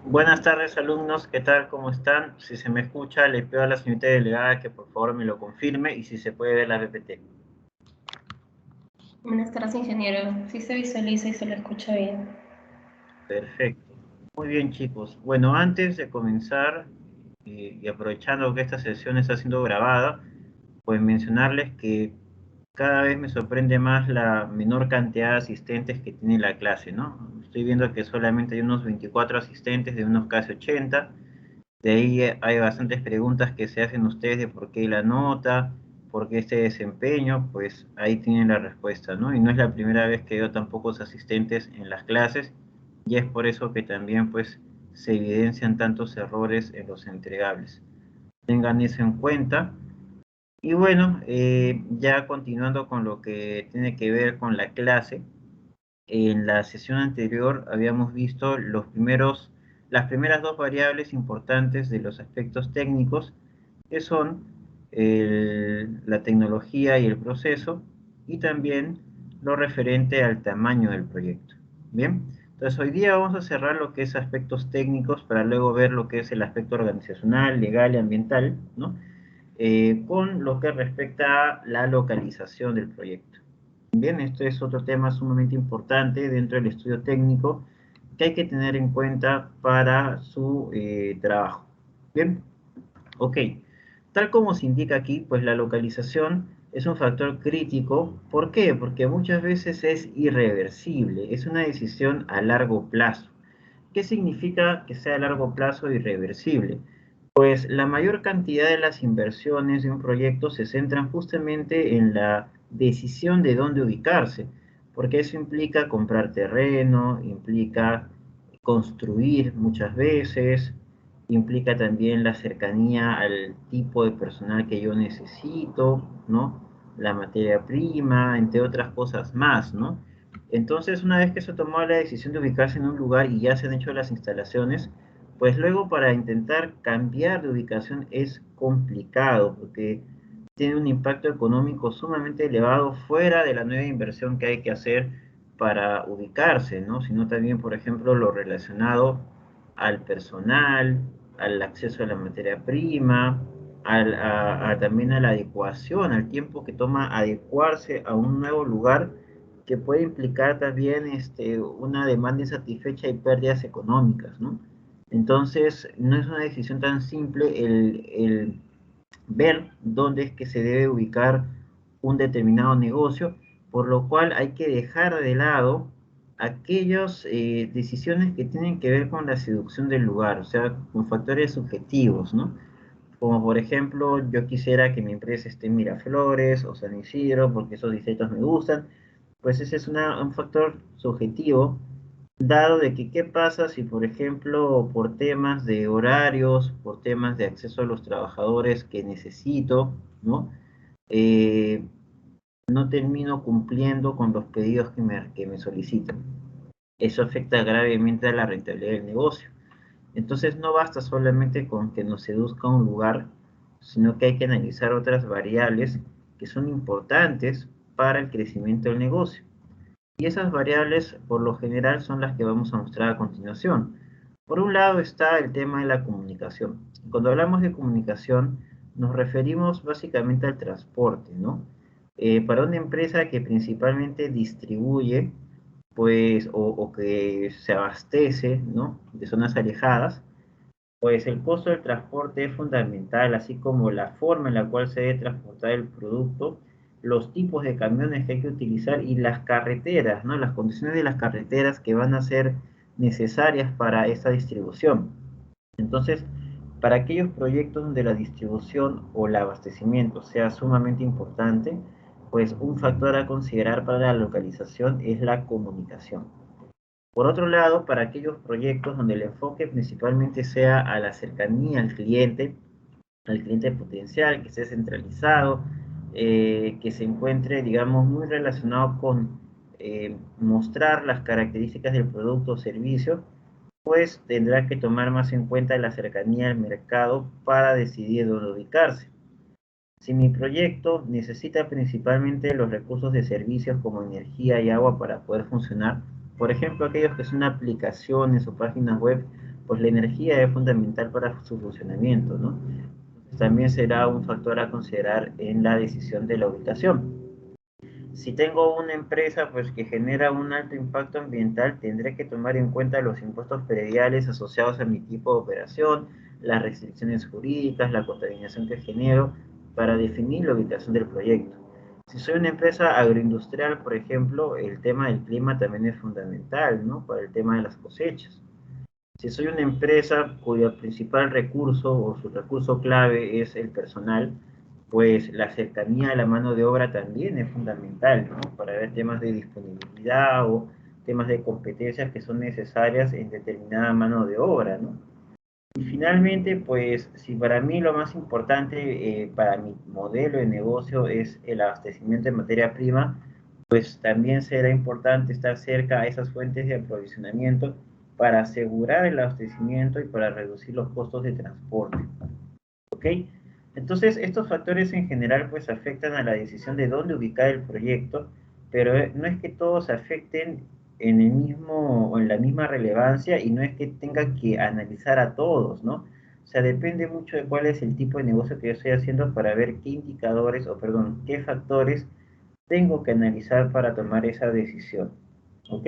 Buenas tardes, alumnos. ¿Qué tal? ¿Cómo están? Si se me escucha, le pido a la señorita delegada que por favor me lo confirme y si se puede ver la PPT. Buenas tardes, ingeniero. Sí se visualiza y se lo escucha bien. Perfecto. Muy bien, chicos. Bueno, antes de comenzar, y aprovechando que esta sesión está siendo grabada, pues mencionarles que cada vez me sorprende más la menor cantidad de asistentes que tiene la clase, ¿no? Estoy viendo que solamente hay unos 24 asistentes de unos casi 80. De ahí hay bastantes preguntas que se hacen ustedes de por qué la nota, por qué este desempeño, pues ahí tienen la respuesta, ¿no? Y no es la primera vez que veo tan pocos asistentes en las clases, y es por eso que también pues se evidencian tantos errores en los entregables. Tengan eso en cuenta. Y bueno, ya continuando con lo que tiene que ver con la clase, en la sesión anterior habíamos visto las primeras dos variables importantes de los aspectos técnicos, que son la tecnología y el proceso, y también lo referente al tamaño del proyecto. Bien, entonces hoy día vamos a cerrar lo que es aspectos técnicos para luego ver lo que es el aspecto organizacional, legal y ambiental, ¿no? Con lo que respecta a la localización del proyecto. Bien, este es otro tema sumamente importante dentro del estudio técnico que hay que tener en cuenta para su trabajo. Bien, ok. Tal como se indica aquí, pues la localización es un factor crítico. ¿Por qué? Porque muchas veces es irreversible, es una decisión a largo plazo. ¿Qué significa que sea a largo plazo irreversible? Pues la mayor cantidad de las inversiones de un proyecto se centran justamente en la decisión de dónde ubicarse, porque eso implica comprar terreno, implica construir muchas veces, implica también la cercanía al tipo de personal que yo necesito, ¿no? La materia prima, entre otras cosas más, ¿no? Entonces, una vez que se tomó la decisión de ubicarse en un lugar y ya se han hecho las instalaciones, pues luego para intentar cambiar de ubicación es complicado porque tiene un impacto económico sumamente elevado fuera de la nueva inversión que hay que hacer para ubicarse, ¿no? Sino también, por ejemplo, lo relacionado al personal, al acceso a la materia prima, también a la adecuación, al tiempo que toma adecuarse a un nuevo lugar que puede implicar también una demanda insatisfecha y pérdidas económicas, ¿no? Entonces, no es una decisión tan simple el ver dónde es que se debe ubicar un determinado negocio, por lo cual hay que dejar de lado aquellas decisiones que tienen que ver con la seducción del lugar, o sea, con factores subjetivos, ¿no? Como por ejemplo, yo quisiera que mi empresa esté en Miraflores o San Isidro porque esos distritos me gustan, pues ese es un factor subjetivo, dado de que qué pasa si, por ejemplo, por temas de horarios, por temas de acceso a los trabajadores que necesito, ¿no? Eh, no termino cumpliendo con los pedidos que me solicitan. Eso afecta gravemente a la rentabilidad del negocio. Entonces no basta solamente con que nos seduzca un lugar, sino que hay que analizar otras variables que son importantes para el crecimiento del negocio. Y esas variables, por lo general, son las que vamos a mostrar a continuación. Por un lado está el tema de la comunicación. Cuando hablamos de comunicación, nos referimos básicamente al transporte, ¿no? Para una empresa que principalmente distribuye, pues, o que se abastece, ¿no? De zonas alejadas, pues el costo del transporte es fundamental, así como la forma en la cual se debe transportar el producto, los tipos de camiones que hay que utilizar y las carreteras, ¿no? Las condiciones de las carreteras que van a ser necesarias para esta distribución. Entonces, para aquellos proyectos donde la distribución o el abastecimiento sea sumamente importante, pues un factor a considerar para la localización es la comunicación. Por otro lado, para aquellos proyectos donde el enfoque principalmente sea a la cercanía al cliente potencial, que esté centralizado, que se encuentre, digamos, muy relacionado con mostrar las características del producto o servicio, pues tendrá que tomar más en cuenta la cercanía al mercado para decidir dónde ubicarse. Si mi proyecto necesita principalmente los recursos de servicios como energía y agua para poder funcionar, por ejemplo, aquellos que son aplicaciones o páginas web, pues la energía es fundamental para su funcionamiento, ¿no? También será un factor a considerar en la decisión de la ubicación. Si tengo una empresa pues, que genera un alto impacto ambiental, tendré que tomar en cuenta los impuestos prediales asociados a mi tipo de operación, las restricciones jurídicas, la contaminación que genero para definir la ubicación del proyecto. Si soy una empresa agroindustrial, por ejemplo, el tema del clima también es fundamental, ¿no? Para el tema de las cosechas. Si soy una empresa cuyo principal recurso o su recurso clave es el personal, pues la cercanía a la mano de obra también es fundamental, ¿no? Para ver temas de disponibilidad o temas de competencias que son necesarias en determinada mano de obra, ¿no? Y finalmente, pues si para mí lo más importante para mi modelo de negocio es el abastecimiento de materia prima, pues también será importante estar cerca a esas fuentes de aprovisionamiento para asegurar el abastecimiento y para reducir los costos de transporte. ¿Ok? Entonces, estos factores en general pues afectan a la decisión de dónde ubicar el proyecto, pero no es que todos afecten en el mismo o en la misma relevancia y no es que tenga que analizar a todos, ¿no? O sea, depende mucho de cuál es el tipo de negocio que yo estoy haciendo para ver qué indicadores o, perdón, qué factores tengo que analizar para tomar esa decisión. ¿Ok?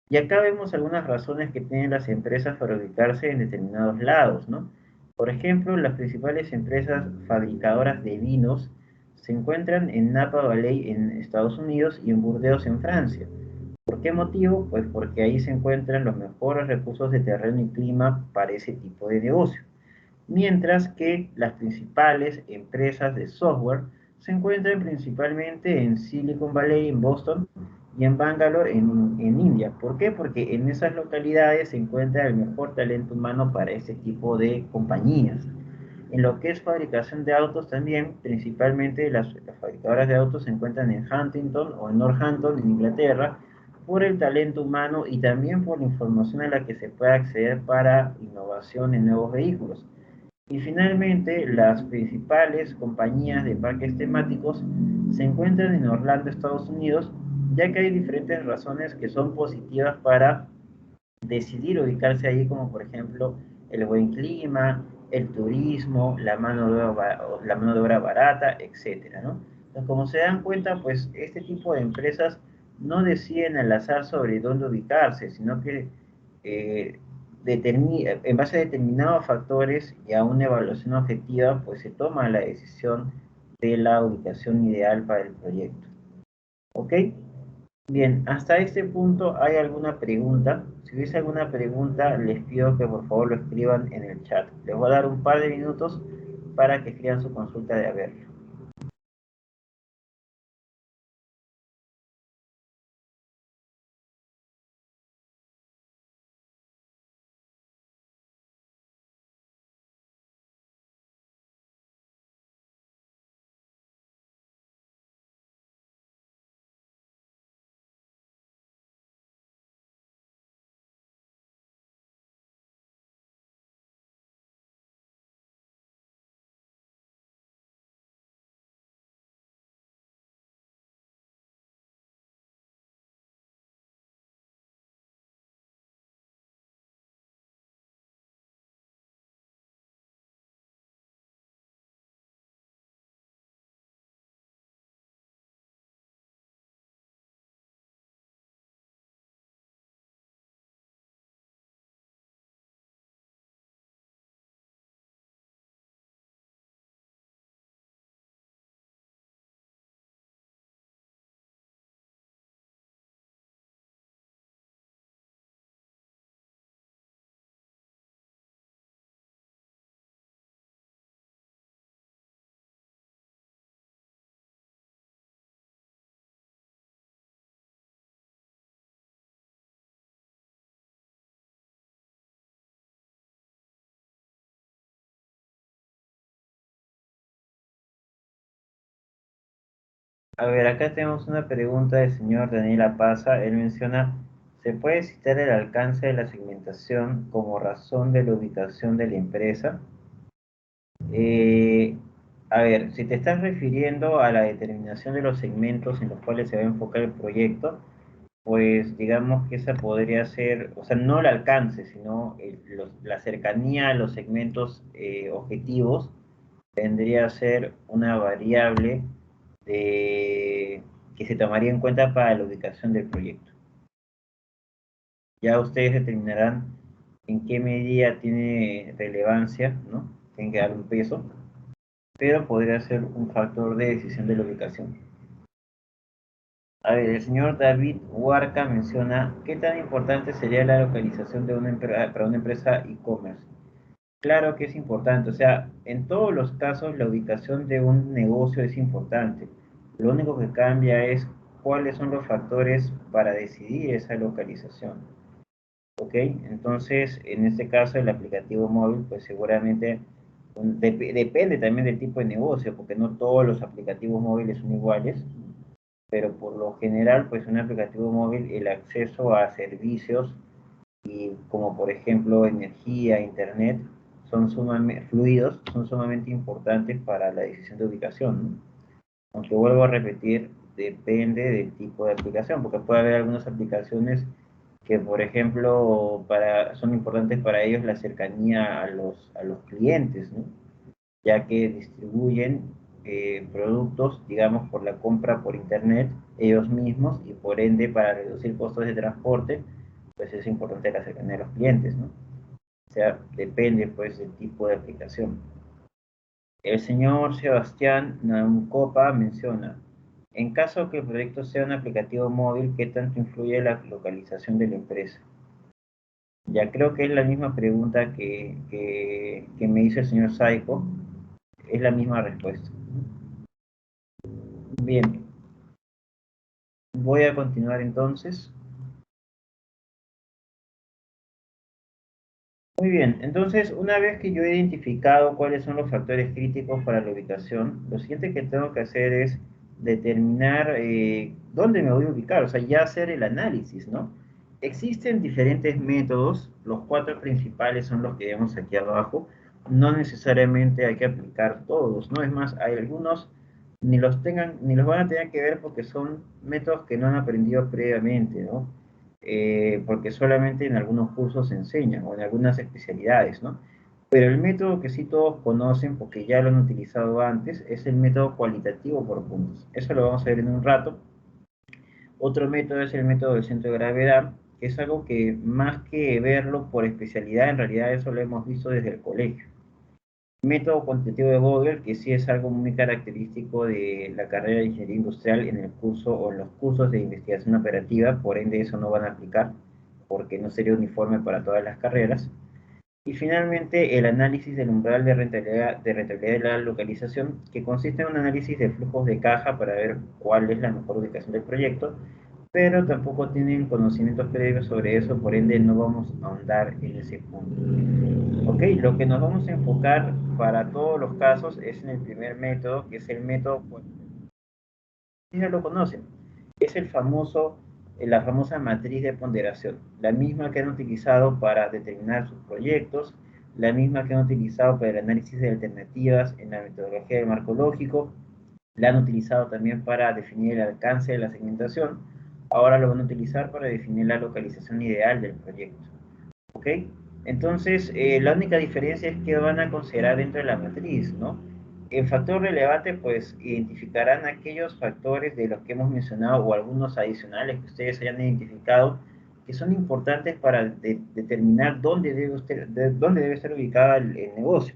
Y acá vemos algunas razones que tienen las empresas para ubicarse en determinados lados, ¿no? Por ejemplo, las principales empresas fabricadoras de vinos se encuentran en Napa Valley en Estados Unidos y en Burdeos en Francia. ¿Por qué motivo? Pues porque ahí se encuentran los mejores recursos de terreno y clima para ese tipo de negocio. Mientras que las principales empresas de software se encuentran principalmente en Silicon Valley, en Boston, y en Bangalore, en India. ¿Por qué? Porque en esas localidades se encuentra el mejor talento humano para ese tipo de compañías. En lo que es fabricación de autos también, principalmente las fabricadoras de autos se encuentran en Huntington o en Northampton, en Inglaterra, por el talento humano y también por la información a la que se puede acceder para innovación en nuevos vehículos. Y finalmente, las principales compañías de parques temáticos se encuentran en Orlando, Estados Unidos, ya que hay diferentes razones que son positivas para decidir ubicarse allí, como por ejemplo el buen clima, el turismo, la mano de obra barata, etcétera, ¿no? Entonces, como se dan cuenta, pues este tipo de empresas no deciden al azar sobre dónde ubicarse, sino que eh, en base a determinados factores y a una evaluación objetiva, pues se toma la decisión de la ubicación ideal para el proyecto. ¿Ok? Bien, hasta este punto, ¿hay alguna pregunta? Si hubiese alguna pregunta, les pido que por favor lo escriban en el chat. Les voy a dar un par de minutos para que escriban su consulta de haber. A ver, acá tenemos una pregunta del señor Daniela Paza. Él menciona, ¿se puede citar el alcance de la segmentación como razón de la ubicación de la empresa? Eh, a ver, si te estás refiriendo a la determinación de los segmentos en los cuales se va a enfocar el proyecto, pues digamos que esa podría ser, o sea, no el alcance, sino la cercanía a los segmentos objetivos vendría a ser una variable que se tomaría en cuenta para la ubicación del proyecto. Ya ustedes determinarán en qué medida tiene relevancia, ¿no? Tienen que dar un peso, pero podría ser un factor de decisión de la ubicación. A ver, el señor David Huarca menciona, ¿qué tan importante sería la localización de para una empresa e-commerce? Claro que es importante, o sea, en todos los casos la ubicación de un negocio es importante. Lo único que cambia es cuáles son los factores para decidir esa localización. ¿Ok? Entonces, en este caso, el aplicativo móvil, pues seguramente depende también del tipo de negocio, porque no todos los aplicativos móviles son iguales, pero por lo general, pues un aplicativo móvil, el acceso a servicios y como por ejemplo energía, internet, son sumamente fluidos, son sumamente importantes para la decisión de ubicación, ¿no? Aunque vuelvo a repetir, depende del tipo de aplicación, porque puede haber algunas aplicaciones que, por ejemplo, son importantes para ellos la cercanía a los clientes, ¿no? Ya que distribuyen productos, digamos, por la compra por internet ellos mismos y por ende para reducir costos de transporte, pues es importante la cercanía de los clientes, ¿no? O sea, depende pues del tipo de aplicación. El señor Sebastián Namcopa menciona, en caso que el proyecto sea un aplicativo móvil, ¿qué tanto influye la localización de la empresa? Ya creo que es la misma pregunta que me hizo el señor Saiko, es la misma respuesta. Bien, voy a continuar entonces. Muy bien, entonces una vez que yo he identificado cuáles son los factores críticos para la ubicación, lo siguiente que tengo que hacer es determinar dónde me voy a ubicar, o sea, ya hacer el análisis, ¿no? Existen diferentes métodos, los cuatro principales son los que vemos aquí abajo, no necesariamente hay que aplicar todos, ¿no? Es más, hay algunos ni los van a tener que ver porque son métodos que no han aprendido previamente, ¿no? Porque solamente en algunos cursos se enseñan o en algunas especialidades, ¿no? Pero el método que sí todos conocen, porque ya lo han utilizado antes, es el método cualitativo por puntos. Eso lo vamos a ver en un rato. Otro método es el método del centro de gravedad, que es algo que más que verlo por especialidad, en realidad eso lo hemos visto desde el colegio. Método cuantitativo de Vogel, que sí es algo muy característico de la carrera de ingeniería industrial en el curso o en los cursos de investigación operativa, por ende eso no van a aplicar porque no sería uniforme para todas las carreras. Y finalmente el análisis del umbral de rentabilidad de la localización, que consiste en un análisis de flujos de caja para ver cuál es la mejor ubicación del proyecto, pero tampoco tienen conocimientos previos sobre eso, por ende no vamos a ahondar en ese punto. Ok, lo que nos vamos a enfocar para todos los casos es en el primer método, que es el método, pues, ya lo conocen, es la famosa matriz de ponderación, la misma que han utilizado para determinar sus proyectos, la misma que han utilizado para el análisis de alternativas en la metodología del marco lógico, la han utilizado también para definir el alcance de la segmentación, ahora lo van a utilizar para definir la localización ideal del proyecto. ¿Ok? Entonces, la única diferencia es que van a considerar dentro de la matriz, ¿no? El factor relevante, pues, identificarán aquellos factores de los que hemos mencionado o algunos adicionales que ustedes hayan identificado que son importantes para determinar dónde debe estar ubicado el negocio.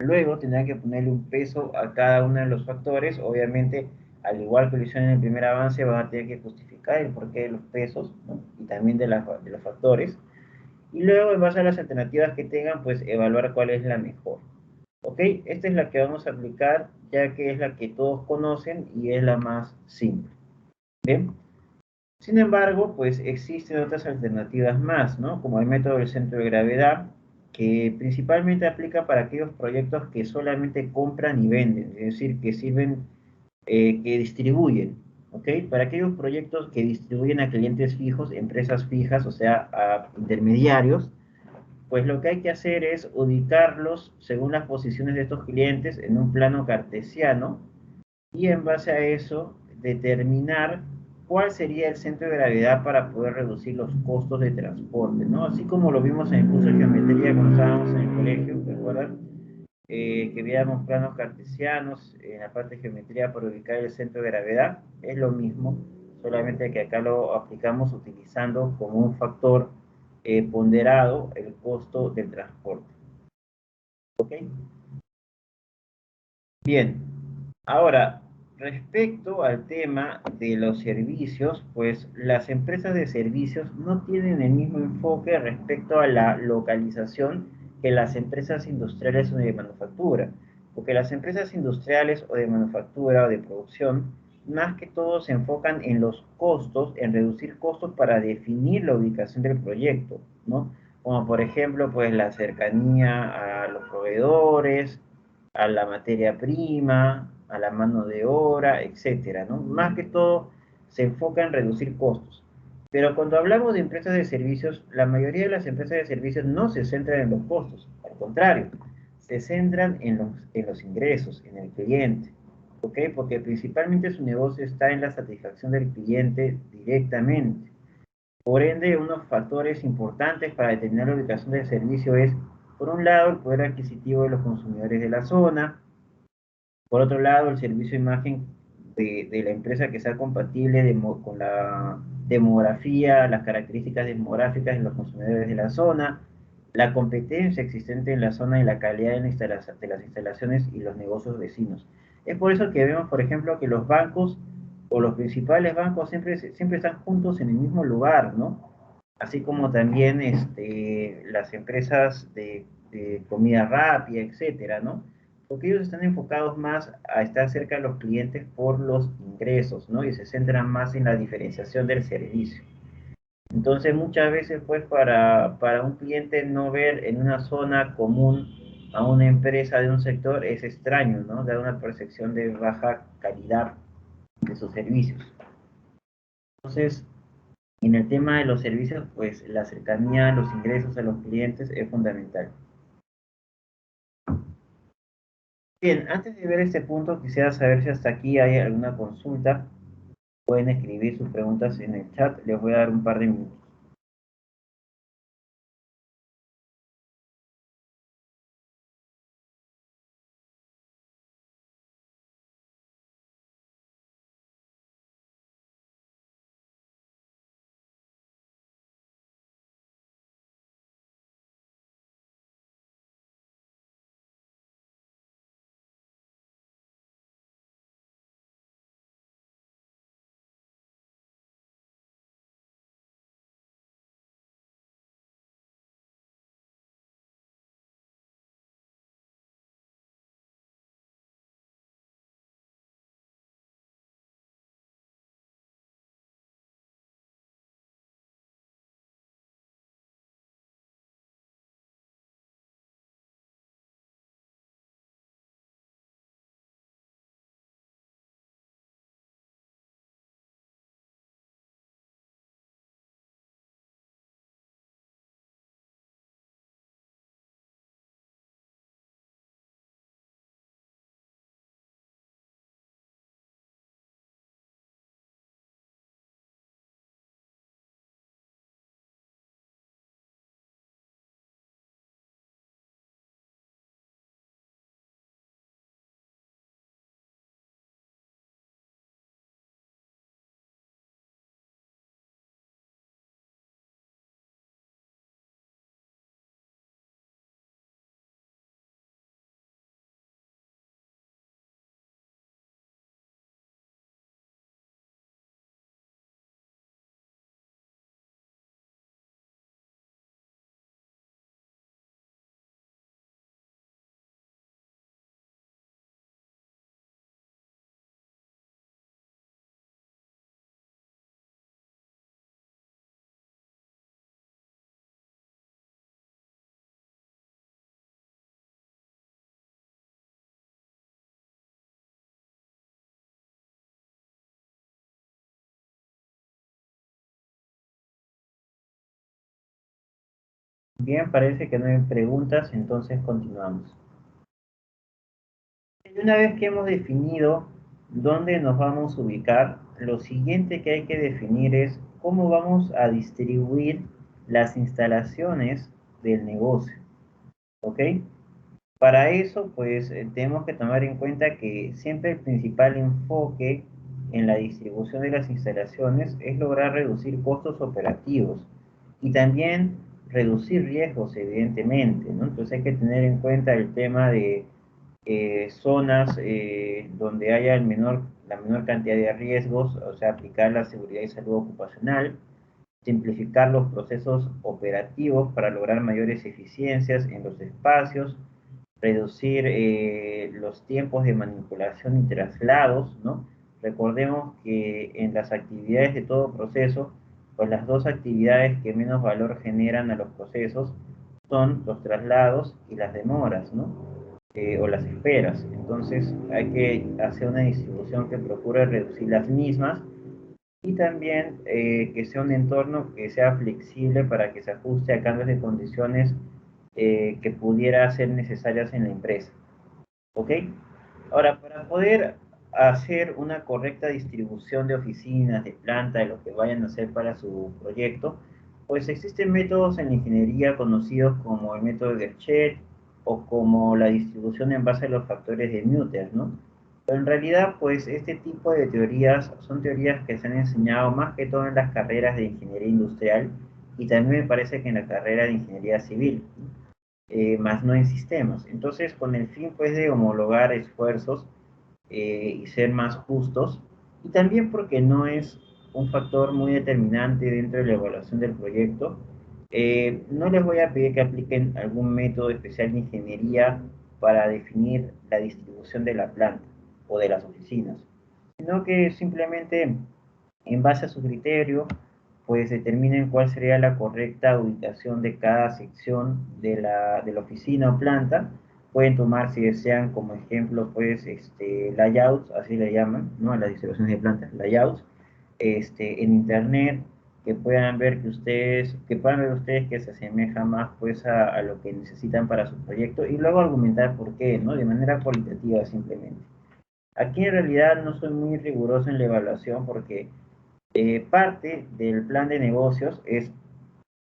Luego tendrán que ponerle un peso a cada uno de los factores. Obviamente, al igual que lo hicieron en el primer avance, van a tener que justificar el porqué de los pesos, ¿no? Y también de los factores. Y luego, en base a las alternativas que tengan, pues evaluar cuál es la mejor. ¿Ok? Esta es la que vamos a aplicar, ya que es la que todos conocen y es la más simple. ¿Bien? Sin embargo, pues existen otras alternativas más, ¿no? Como el método del centro de gravedad, que principalmente aplica para aquellos proyectos que solamente compran y venden, es decir, que sirven, que distribuyen, ¿ok? Para aquellos proyectos que distribuyen a clientes fijos, empresas fijas, o sea, a intermediarios, pues lo que hay que hacer es ubicarlos según las posiciones de estos clientes en un plano cartesiano y en base a eso determinar cuál sería el centro de gravedad para poder reducir los costos de transporte, ¿no? Así como lo vimos en el curso de geometría cuando estábamos en el colegio, ¿recuerdan? Que veamos planos cartesianos en la parte de geometría para ubicar el centro de gravedad, es lo mismo, solamente que acá lo aplicamos utilizando como un factor ponderado el costo del transporte. ¿Ok? Bien, ahora, respecto al tema de los servicios, pues las empresas de servicios no tienen el mismo enfoque respecto a la localización que las empresas industriales o de manufactura, porque las empresas industriales o de manufactura o de producción, más que todo se enfocan en los costos, en reducir costos para definir la ubicación del proyecto, ¿no? Como por ejemplo, pues la cercanía a los proveedores, a la materia prima, a la mano de obra, etcétera, ¿no? Más que todo se enfoca en reducir costos. Pero cuando hablamos de empresas de servicios, la mayoría de las empresas de servicios no se centran en los costos, al contrario, se centran en los ingresos, en el cliente, ¿ok? Porque principalmente su negocio está en la satisfacción del cliente directamente. Por ende, unos factores importantes para determinar la ubicación del servicio es, por un lado, el poder adquisitivo de los consumidores de la zona, por otro lado, el servicio de imagen de la empresa que sea compatible con la demografía, las características demográficas de los consumidores de la zona, la competencia existente en la zona y la calidad de las instalaciones y los negocios vecinos. Es por eso que vemos, por ejemplo, que los bancos o los principales bancos siempre están juntos en el mismo lugar, ¿no? Así como también las empresas de comida rápida, etcétera, ¿no? Porque ellos están enfocados más a estar cerca de los clientes por los ingresos, ¿no? Y se centran más en la diferenciación del servicio. Entonces, muchas veces, pues, para un cliente no ver en una zona común a una empresa de un sector es extraño, ¿no? Da una percepción de baja calidad de sus servicios. Entonces, en el tema de los servicios, pues la cercanía, los ingresos a los clientes es fundamental. Bien, antes de ver este punto, quisiera saber si hasta aquí hay alguna consulta. Pueden escribir sus preguntas en el chat. Les voy a dar un par de minutos. Bien, parece que no hay preguntas, entonces continuamos. Y una vez que hemos definido ¿Dónde nos vamos a ubicar? Lo siguiente que hay que definir es cómo vamos a distribuir las instalaciones del negocio, ¿ok? Para eso, pues tenemos que tomar en cuenta que siempre el principal enfoque en la distribución de las instalaciones es lograr reducir costos operativos y también reducir riesgos, evidentemente, ¿no? Entonces hay que tener en cuenta el tema de zonas donde haya la menor cantidad de riesgos, o sea, aplicar la seguridad y salud ocupacional, simplificar los procesos operativos para lograr mayores eficiencias en los espacios, reducir los tiempos de manipulación y traslados, ¿no? Recordemos que en las actividades de todo proceso, pues las dos actividades que menos valor generan a los procesos son los traslados y las demoras, ¿no? O las esperas. Entonces hay que hacer una distribución que procure reducir las mismas y también que sea un entorno que sea flexible para que se ajuste a cambios de condiciones que pudiera ser necesarias en la empresa. ¿Ok? Ahora, para poder hacer una correcta distribución de oficinas, de planta, de lo que vayan a hacer para su proyecto, pues existen métodos en la ingeniería conocidos como el método de Gerchet o como la distribución en base a los factores de Mutter, ¿no? Pero en realidad, pues este tipo de teorías son teorías que se han enseñado más que todo en las carreras de ingeniería industrial y también me parece que en la carrera de ingeniería civil, más no en sistemas. Entonces, con el fin pues de homologar esfuerzos y ser más justos, y también porque no es un factor muy determinante dentro de la evaluación del proyecto, no les voy a pedir que apliquen algún método especial de ingeniería para definir la distribución de la planta o de las oficinas, sino que simplemente en base a su criterio, pues determinen cuál sería la correcta ubicación de cada sección de la oficina o planta. Pueden tomar, si desean, como ejemplo, pues, layouts, así le llaman, ¿no? A las distribuciones de plantas, layouts, en internet, que puedan ver ustedes que se asemeja más, pues, a lo que necesitan para su proyecto y luego argumentar por qué, ¿no? De manera cualitativa, simplemente. Aquí en realidad no soy muy riguroso en la evaluación porque parte del plan de negocios es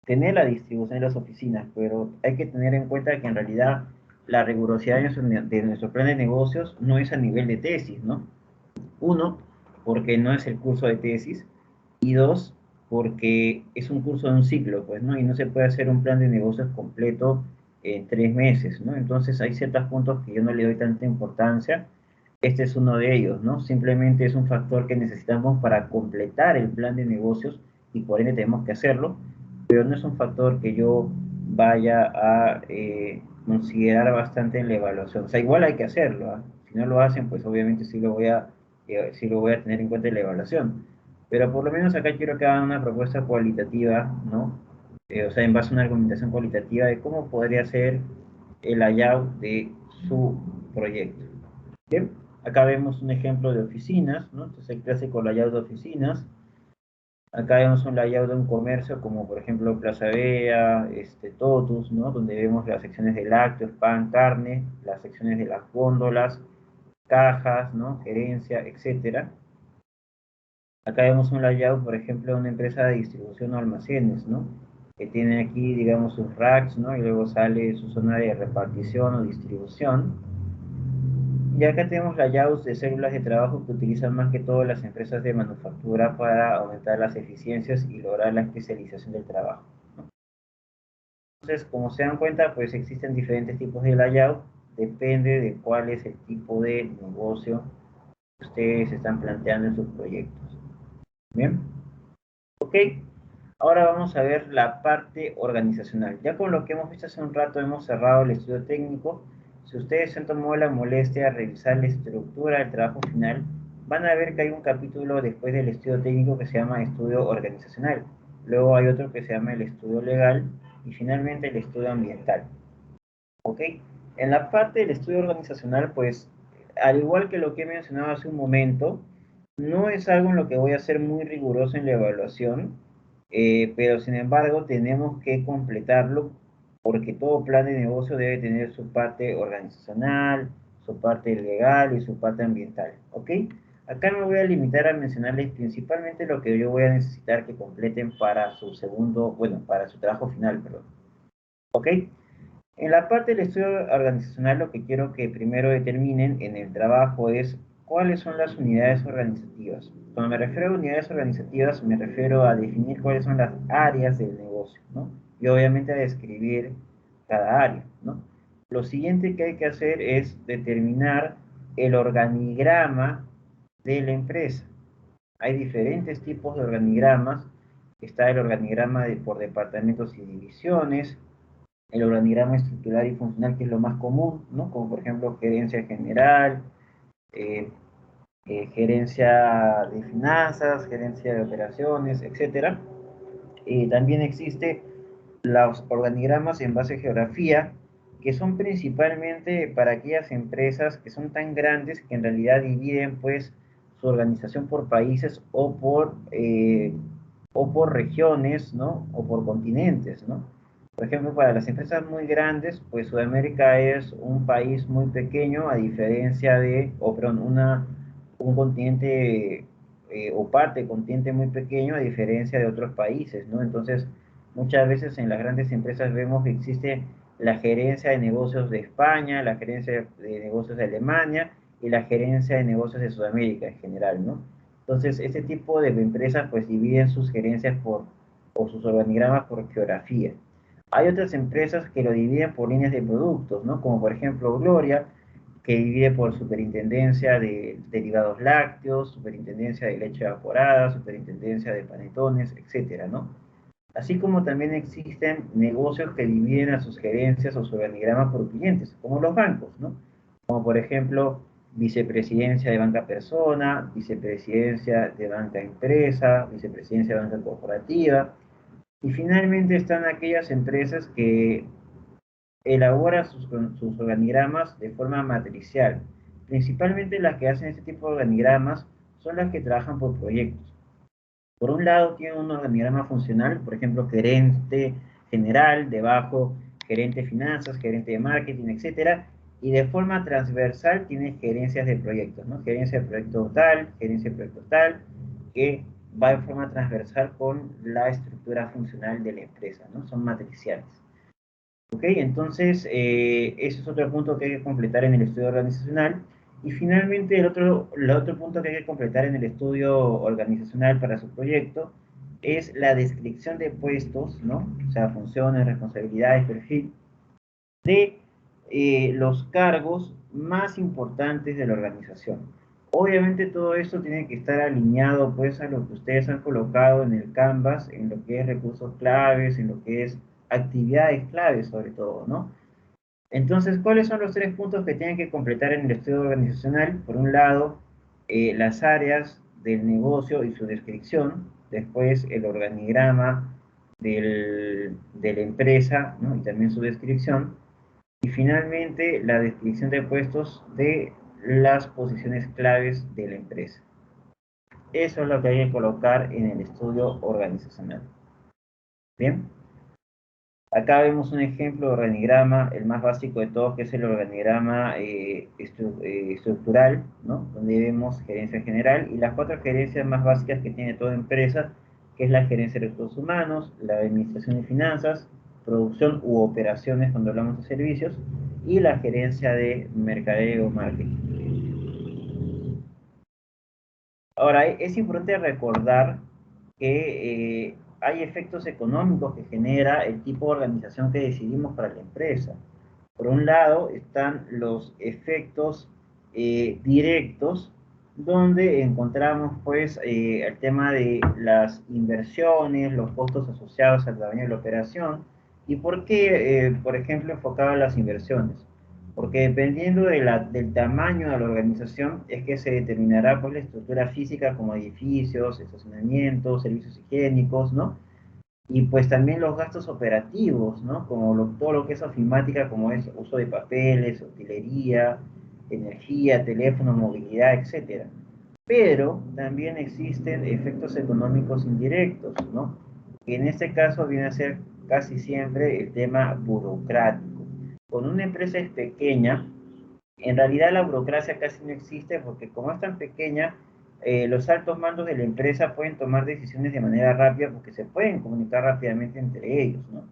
tener la distribución de las oficinas, pero hay que tener en cuenta que en realidad la rigurosidad de nuestro plan de negocios no es a nivel de tesis, ¿no? Uno, porque no es el curso de tesis, y dos, porque es un curso de un ciclo, pues, ¿no? Y no se puede hacer un plan de negocios completo en 3 meses, ¿no? Entonces hay ciertos puntos que yo no le doy tanta importancia. Este es uno de ellos, ¿no? Simplemente es un factor que necesitamos para completar el plan de negocios y por ende tenemos que hacerlo, pero no es un factor que yo vaya a considerar bastante en la evaluación. O sea, igual hay que hacerlo, ¿eh? Si no lo hacen, pues obviamente sí lo voy a tener en cuenta en la evaluación. Pero por lo menos acá quiero que hagan una propuesta cualitativa, ¿no? O sea, en base a una argumentación cualitativa de cómo podría ser el layout de su proyecto. Bien, acá vemos un ejemplo de oficinas, ¿no? Entonces el clásico layout de oficinas. Acá vemos un layout de un comercio como por ejemplo Plaza Vea, Totus, ¿no? Donde vemos las secciones de lácteos, pan, carne, las secciones de las góndolas, cajas, ¿no? Gerencia, etcétera. Acá vemos un layout, por ejemplo, de una empresa de distribución o almacenes, ¿no? Que tiene aquí, digamos, sus racks, ¿no? Y luego sale su zona de repartición o distribución. Y acá tenemos layouts de células de trabajo que utilizan más que todo las empresas de manufactura para aumentar las eficiencias y lograr la especialización del trabajo, ¿no? Entonces, como se dan cuenta, pues existen diferentes tipos de layout, depende de cuál es el tipo de negocio que ustedes están planteando en sus proyectos. Bien, ok. Ahora vamos a ver la parte organizacional. Ya con lo que hemos visto hace un rato hemos cerrado el estudio técnico. Si ustedes se han tomado la molestia de revisar la estructura del trabajo final, van a ver que hay un capítulo después del estudio técnico que se llama estudio organizacional. Luego hay otro que se llama el estudio legal y finalmente el estudio ambiental. ¿Ok? En la parte del estudio organizacional, pues, al igual que lo que he mencionado hace un momento, no es algo en lo que voy a ser muy riguroso en la evaluación, pero sin embargo tenemos que completarlo porque todo plan de negocio debe tener su parte organizacional, su parte legal y su parte ambiental. ¿Ok? Acá me voy a limitar a mencionarles principalmente lo que yo voy a necesitar que completen para su segundo, bueno, para su trabajo final, perdón. ¿Ok? En la parte del estudio organizacional, lo que quiero que primero determinen en el trabajo es cuáles son las unidades organizativas. Cuando me refiero a unidades organizativas, me refiero a definir cuáles son las áreas del negocio, ¿no? Y obviamente a describir cada área, ¿no? Lo siguiente que hay que hacer es determinar el organigrama de la empresa. Hay diferentes tipos de organigramas. Está el organigrama por departamentos y divisiones, el organigrama estructural y funcional, que es lo más común, ¿no? Como por ejemplo gerencia general, eh, gerencia de finanzas, gerencia de operaciones, etcétera. También existe los organigramas en base a geografía, que son principalmente para aquellas empresas que son tan grandes que en realidad dividen pues su organización por países o por regiones, ¿no? O por continentes, ¿no? Por ejemplo, para las empresas muy grandes, pues Sudamérica es un país muy pequeño a diferencia de, o perdón, un continente o parte de continente muy pequeño a diferencia de otros países, ¿no? Entonces, muchas veces en las grandes empresas vemos que existe la gerencia de negocios de España, la gerencia de negocios de Alemania y la gerencia de negocios de Sudamérica en general, ¿no? Entonces, este tipo de empresas pues dividen sus gerencias o sus organigramas por geografía. Hay otras empresas que lo dividen por líneas de productos, ¿no? Como por ejemplo Gloria, que divide por superintendencia de derivados lácteos, superintendencia de leche evaporada, superintendencia de panetones, etcétera, ¿no? Así como también existen negocios que dividen a sus gerencias o su organigrama por clientes, como los bancos, ¿no? Como por ejemplo, vicepresidencia de banca persona, vicepresidencia de banca empresa, vicepresidencia de banca corporativa. Y finalmente están aquellas empresas que elaboran sus organigramas de forma matricial. Principalmente las que hacen este tipo de organigramas son las que trabajan por proyectos. Por un lado tiene un organigrama funcional, por ejemplo, gerente general, debajo gerente de finanzas, gerente de marketing, etcétera, y de forma transversal tiene gerencias de proyectos, ¿no? Gerencia de proyecto tal, gerencia de proyecto tal, que va en forma transversal con la estructura funcional de la empresa, ¿no? Son matriciales. ¿Ok? Entonces, ese es otro punto que hay que completar en el estudio organizacional. Y finalmente, el otro punto que hay que completar en el estudio organizacional para su proyecto es la descripción de puestos, ¿no? O sea, funciones, responsabilidades, perfil, de los cargos más importantes de la organización. Obviamente todo esto tiene que estar alineado pues a lo que ustedes han colocado en el Canvas, en lo que es recursos claves, en lo que es actividades claves sobre todo, ¿no? Entonces, ¿cuáles son los tres puntos que tienen que completar en el estudio organizacional? Por un lado, las áreas del negocio y su descripción, después el organigrama de la empresa, ¿no? Y también su descripción, y finalmente la descripción de puestos de las posiciones claves de la empresa. Eso es lo que hay que colocar en el estudio organizacional. Bien. Acá vemos un ejemplo de organigrama, el más básico de todos, que es el organigrama estructural, ¿no? Donde vemos gerencia general y las cuatro gerencias más básicas que tiene toda empresa, que es la gerencia de recursos humanos, la administración de finanzas, producción u operaciones cuando hablamos de servicios, y la gerencia de mercadeo o marketing. Ahora, es importante recordar que hay efectos económicos que genera el tipo de organización que decidimos para la empresa. Por un lado están los efectos directos, donde encontramos pues el tema de las inversiones, los costos asociados al tamaño de la operación. ¿Y por qué, por ejemplo, enfocado en las inversiones? Porque dependiendo del tamaño de la organización es que se determinará pues, la estructura física como edificios, estacionamientos, servicios higiénicos, ¿no? Y pues también los gastos operativos, ¿no? Como todo lo que es ofimática, como es uso de papeles, utilería, energía, teléfono, movilidad, etcétera. Pero también existen efectos económicos indirectos, ¿no? Que en este caso viene a ser casi siempre el tema burocrático. Cuando una empresa es pequeña, en realidad la burocracia casi no existe porque como es tan pequeña, los altos mandos de la empresa pueden tomar decisiones de manera rápida porque se pueden comunicar rápidamente entre ellos, ¿no?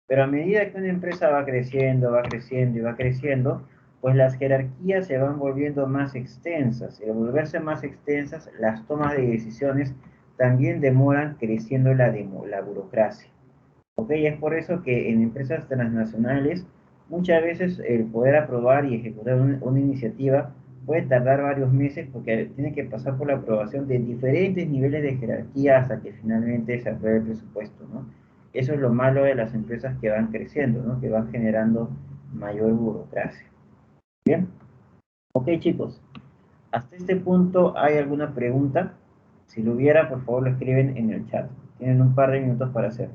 Pero a medida que una empresa va creciendo y va creciendo, pues las jerarquías se van volviendo más extensas. Y al volverse más extensas, las tomas de decisiones también demoran creciendo la burocracia. ¿Ok? Es por eso que en empresas transnacionales muchas veces el poder aprobar y ejecutar una iniciativa puede tardar varios meses porque tiene que pasar por la aprobación de diferentes niveles de jerarquía hasta que finalmente se apruebe el presupuesto, ¿no? Eso es lo malo de las empresas que van creciendo, ¿no? Que van generando mayor burocracia. Bien, ok chicos, hasta este punto hay alguna pregunta. Si lo hubiera, por favor lo escriben en el chat. Tienen un par de minutos para hacerlo.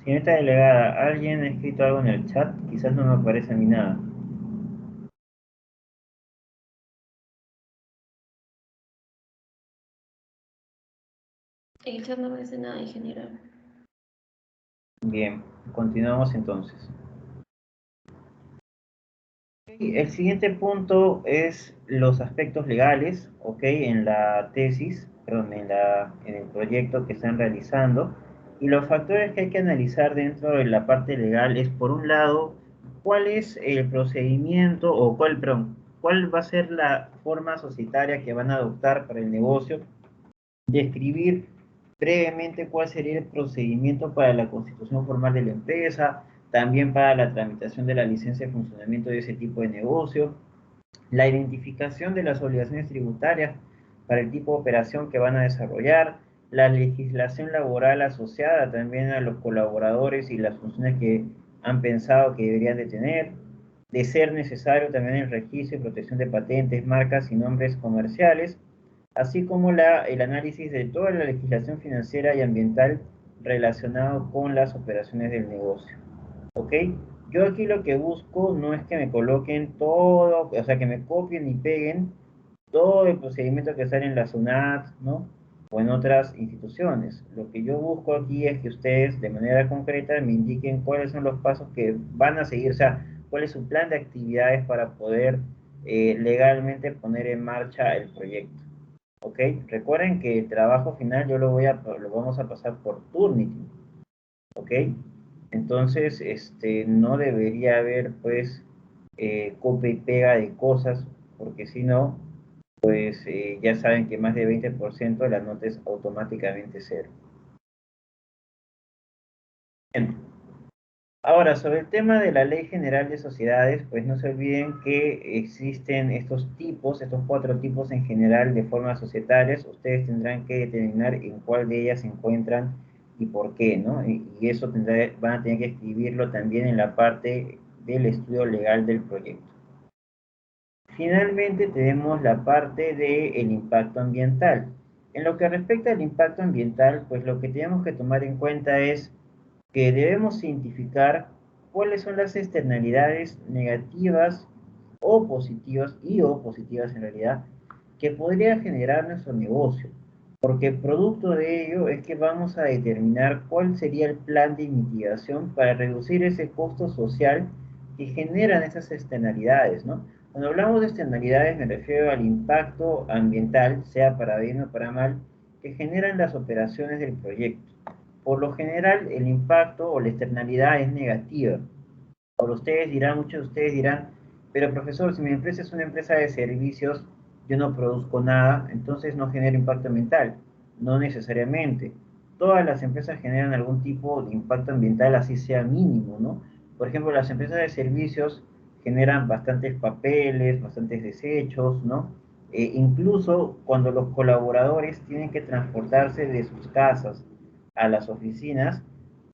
Señorita delegada, ¿alguien ha escrito algo en el chat? Quizás no me aparece a mí nada. En el chat no aparece nada, ingeniero. Bien, continuamos entonces. El siguiente punto es los aspectos legales, ¿ok? En la tesis, perdón, en el proyecto que están realizando. Y los factores que hay que analizar dentro de la parte legal es, por un lado, cuál es el procedimiento o perdón, cuál va a ser la forma societaria que van a adoptar para el negocio, describir brevemente cuál sería el procedimiento para la constitución formal de la empresa, también para la tramitación de la licencia de funcionamiento de ese tipo de negocio, la identificación de las obligaciones tributarias para el tipo de operación que van a desarrollar, la legislación laboral asociada también a los colaboradores y las funciones que han pensado que deberían de tener, de ser necesario también el registro y protección de patentes, marcas y nombres comerciales, así como el análisis de toda la legislación financiera y ambiental relacionado con las operaciones del negocio. ¿Ok? Yo aquí lo que busco no es que me coloquen todo, o sea, que me copien y peguen todo el procedimiento que sale en la SUNAT, ¿no? O en otras instituciones. Lo que yo busco aquí es que ustedes de manera concreta me indiquen cuáles son los pasos que van a seguir, o sea, cuál es su plan de actividades para poder legalmente poner en marcha el proyecto. ¿Ok? Recuerden que el trabajo final lo vamos a pasar por Turnitin. ¿Ok? Entonces, no debería haber, pues, copia y pega de cosas, porque si no, pues ya saben que más de 20% la nota es automáticamente cero. Bien. Ahora, sobre el tema de la Ley General de Sociedades, pues no se olviden que existen estos cuatro tipos en general de formas societarias. Ustedes tendrán que determinar en cuál de ellas se encuentran y por qué, ¿no? Y eso van a tener que escribirlo también en la parte del estudio legal del proyecto. Finalmente tenemos la parte del impacto ambiental. En lo que respecta al impacto ambiental, pues lo que tenemos que tomar en cuenta es que debemos identificar cuáles son las externalidades negativas o positivas en realidad, que podría generar nuestro negocio. Porque producto de ello es que vamos a determinar cuál sería el plan de mitigación para reducir ese costo social que generan esas externalidades, ¿no? Cuando hablamos de externalidades me refiero al impacto ambiental, sea para bien o para mal, que generan las operaciones del proyecto. Por lo general, el impacto o la externalidad es negativa. Muchos de ustedes dirán, pero profesor, si mi empresa es una empresa de servicios, yo no produzco nada, entonces no genera impacto ambiental. No necesariamente. Todas las empresas generan algún tipo de impacto ambiental, así sea mínimo, ¿no? Por ejemplo, las empresas de servicios generan bastantes papeles, bastantes desechos, ¿no? Incluso cuando los colaboradores tienen que transportarse de sus casas a las oficinas,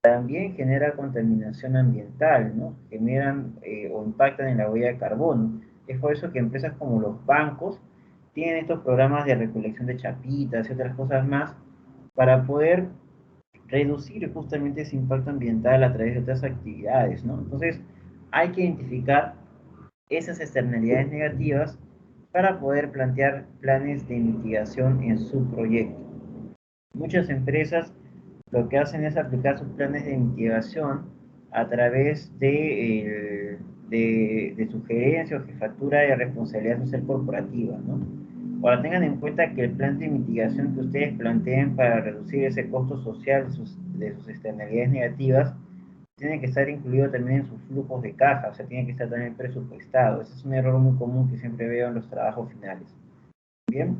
también genera contaminación ambiental, ¿no? Generan o impactan en la huella de carbono. Es por eso que empresas como los bancos tienen estos programas de recolección de chapitas y otras cosas más para poder reducir justamente ese impacto ambiental a través de otras actividades, ¿no? Entonces, hay que identificar esas externalidades negativas para poder plantear planes de mitigación en su proyecto. Muchas empresas lo que hacen es aplicar sus planes de mitigación a través de sugerencia o jefatura de responsabilidad social corporativa, ¿no? Ahora tengan en cuenta que el plan de mitigación que ustedes planteen para reducir ese costo social de sus externalidades negativas tiene que estar incluido también en sus flujos de caja, o sea, tiene que estar también presupuestado. Ese es un error muy común que siempre veo en los trabajos finales. Bien.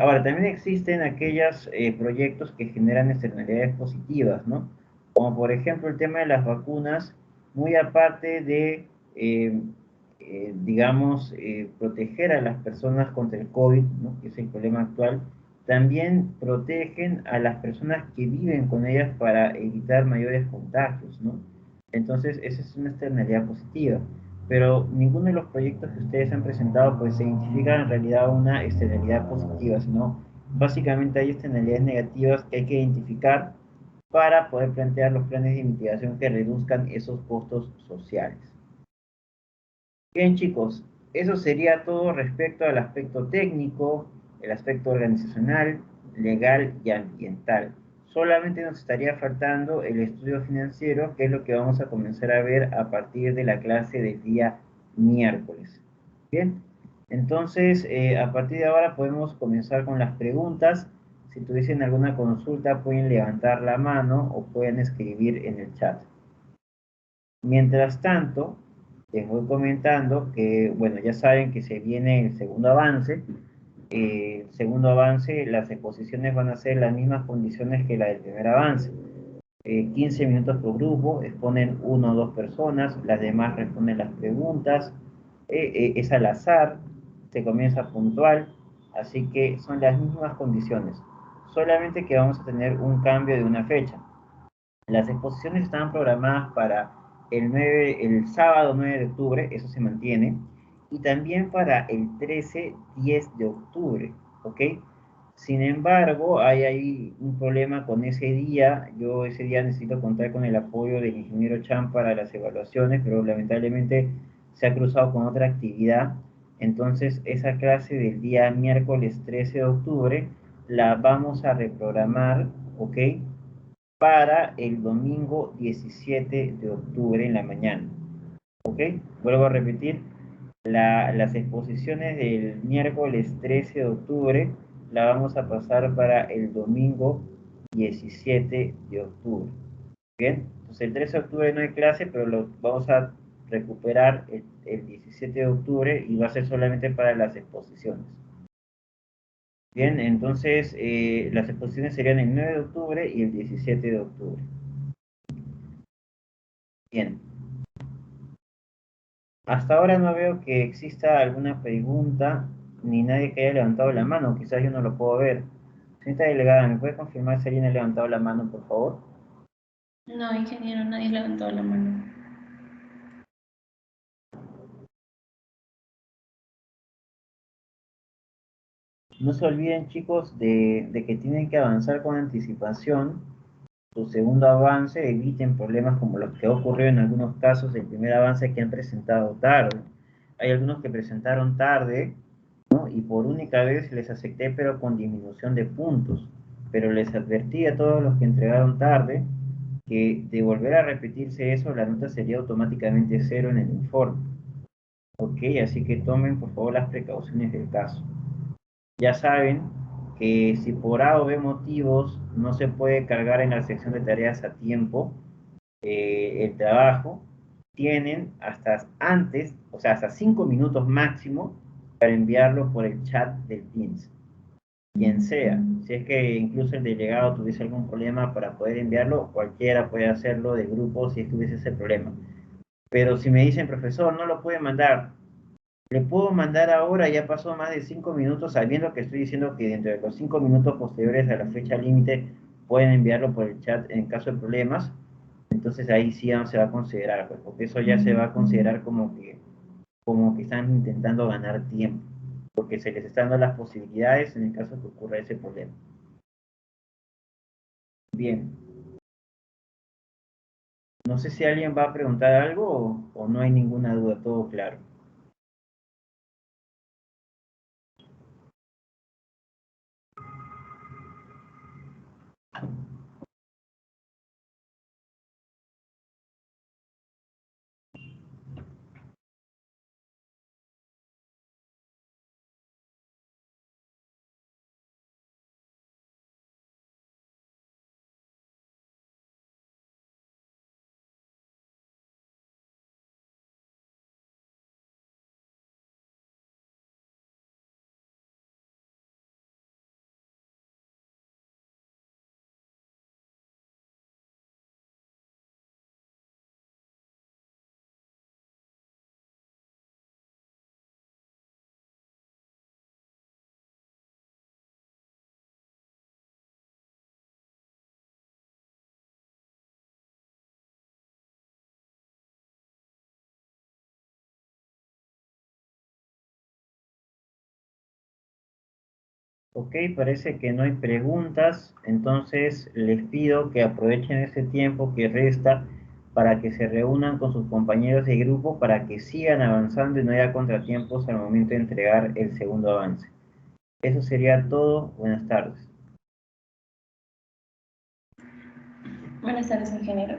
Ahora, también existen aquellos proyectos que generan externalidades positivas, ¿no? Como por ejemplo el tema de las vacunas, muy aparte de, digamos, proteger a las personas contra el COVID, ¿no? Que es el problema actual, también protegen a las personas que viven con ellas para evitar mayores contagios, ¿no? Entonces, esa es una externalidad positiva, pero ninguno de los proyectos que ustedes han presentado pues se identifica en realidad una externalidad positiva, sino básicamente hay externalidades negativas que hay que identificar para poder plantear los planes de mitigación que reduzcan esos costos sociales. Bien chicos, eso sería todo respecto al aspecto técnico, el aspecto organizacional, legal y ambiental. Solamente nos estaría faltando el estudio financiero, que es lo que vamos a comenzar a ver a partir de la clase del día miércoles. Bien, entonces a partir de ahora podemos comenzar con las preguntas. Si tuviesen alguna consulta pueden levantar la mano o pueden escribir en el chat. Mientras tanto, les voy comentando que, bueno, ya saben que se viene el segundo avance. El segundo avance, las exposiciones van a ser las mismas condiciones que la del primer avance. 15 minutos por grupo, exponen 1 o 2 personas, las demás responden las preguntas, es al azar, se comienza puntual, así que son las mismas condiciones, solamente que vamos a tener un cambio de una fecha. Las exposiciones estaban programadas para el sábado 9 de octubre, eso se mantiene, y también para el 13-10 de octubre, ¿ok? Sin embargo, hay ahí un problema con ese día. Yo ese día necesito contar con el apoyo del ingeniero Chan para las evaluaciones, pero lamentablemente se ha cruzado con otra actividad. Entonces, esa clase del día miércoles 13 de octubre la vamos a reprogramar, ¿ok? Para el domingo 17 de octubre en la mañana. ¿Ok? Vuelvo a repetir, las exposiciones del miércoles 13 de octubre la vamos a pasar para el domingo 17 de octubre. Bien, entonces el 13 de octubre no hay clase, pero lo vamos a recuperar el 17 de octubre y va a ser solamente para las exposiciones. Bien, entonces las exposiciones serían el 9 de octubre y el 17 de octubre. Bien. Hasta ahora no veo que exista alguna pregunta ni nadie que haya levantado la mano. Quizás yo no lo puedo ver. Señorita delegada, ¿me puede confirmar si alguien ha levantado la mano, por favor? No, ingeniero, nadie levantó la mano. No se olviden, chicos, de que tienen que avanzar con anticipación. Su segundo avance, eviten problemas como los que ha ocurrido en algunos casos. El primer avance que han presentado tarde. Hay algunos que presentaron tarde, ¿no? Y por única vez les acepté, pero con disminución de puntos. Pero les advertí a todos los que entregaron tarde que de volver a repetirse eso, la nota sería automáticamente cero en el informe. Ok, así que tomen por favor las precauciones del caso. Ya saben que si por A o B motivos no se puede cargar en la sección de tareas a tiempo el trabajo, tienen hasta antes, o sea, hasta 5 minutos máximo para enviarlo por el chat del Teams. Quien sea, si es que incluso el delegado tuviese algún problema para poder enviarlo, cualquiera puede hacerlo de grupo si es que hubiese ese problema. Pero si me dicen, profesor, no lo puede mandar, le puedo mandar ahora, ya pasó más de 5 minutos, sabiendo que estoy diciendo que dentro de los 5 minutos posteriores a la fecha límite pueden enviarlo por el chat en caso de problemas. Entonces ahí sí ya no se va a considerar, pues, porque eso ya se va a considerar como que están intentando ganar tiempo, porque se les están dando las posibilidades en el caso que ocurra ese problema. Bien, no sé si alguien va a preguntar algo o no hay ninguna duda, todo claro. Ok, parece que no hay preguntas, entonces les pido que aprovechen ese tiempo que resta para que se reúnan con sus compañeros de grupo para que sigan avanzando y no haya contratiempos al momento de entregar el segundo avance. Eso sería todo. Buenas tardes. Buenas tardes, ingeniero.